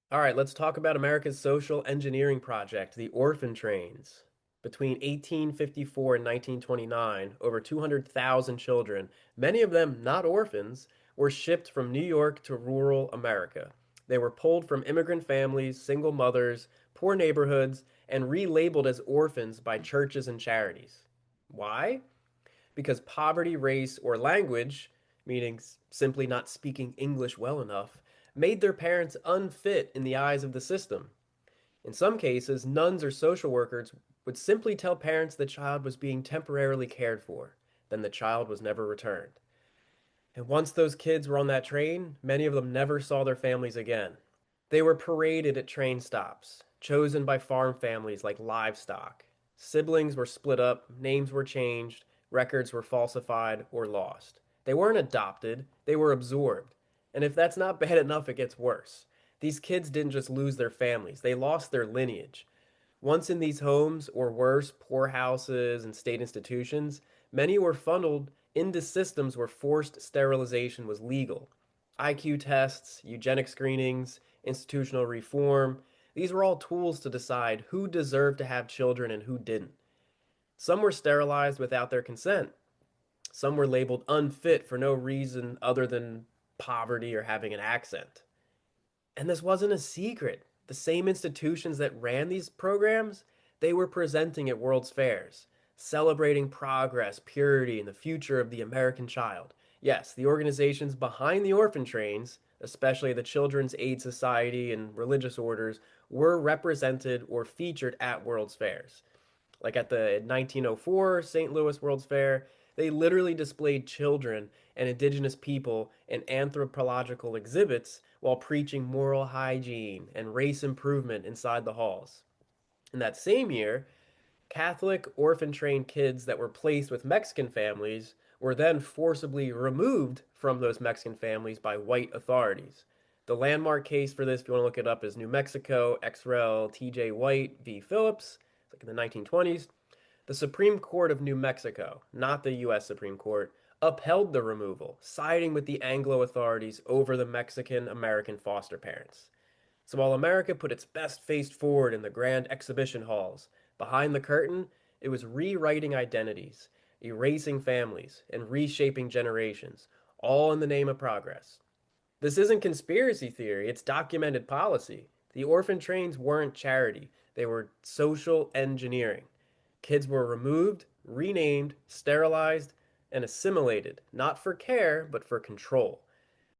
All right, let's talk about America's social engineering project, the Orphan Trains. Between 1854 and 1929, over 200,000 children, many of them not orphans, were shipped from New York to rural America. They were pulled from immigrant families, single mothers, poor neighborhoods, and relabeled as orphans by churches and charities. Why? Because poverty, race, or language, meaning simply not speaking English well enough, made their parents unfit in the eyes of the system. In some cases, nuns or social workers would simply tell parents the child was being temporarily cared for, then the child was never returned. And once those kids were on that train, many of them never saw their families again. They were paraded at train stops, chosen by farm families like livestock. Siblings were split up, names were changed, records were falsified or lost. They weren't adopted, they were absorbed. And if that's not bad enough, it gets worse. These kids didn't just lose their families, they lost their lineage. Once in these homes, or worse, poorhouses and state institutions, many were funneled into systems where forced sterilization was legal. IQ tests, eugenic screenings, institutional reform, these were all tools to decide who deserved to have children and who didn't. Some were sterilized without their consent. Some were labeled unfit for no reason other than poverty or having an accent. And this wasn't a secret. The same institutions that ran these programs, they were presenting at World's Fairs, celebrating progress, purity, and the future of the American child. Yes, the organizations behind the orphan trains, especially the Children's Aid Society and religious orders, were represented or featured at World's Fairs. Like at the 1904 St. Louis World's Fair, they literally displayed children and indigenous people in anthropological exhibits while preaching moral hygiene and race improvement inside the halls. In that same year, Catholic orphan trained kids that were placed with Mexican families were then forcibly removed from those Mexican families by white authorities. The landmark case for this, if you want to look it up, is New Mexico, XREL TJ White v. Phillips, it's like in the 1920s. The Supreme Court of New Mexico, not the US Supreme Court, upheld the removal, siding with the Anglo authorities over the Mexican American foster parents. So while America put its best face forward in the grand exhibition halls, behind the curtain, it was rewriting identities, erasing families, and reshaping generations, all in the name of progress. This isn't conspiracy theory, it's documented policy. The orphan trains weren't charity, they were social engineering. Kids were removed, renamed, sterilized, and assimilated, not for care, but for control.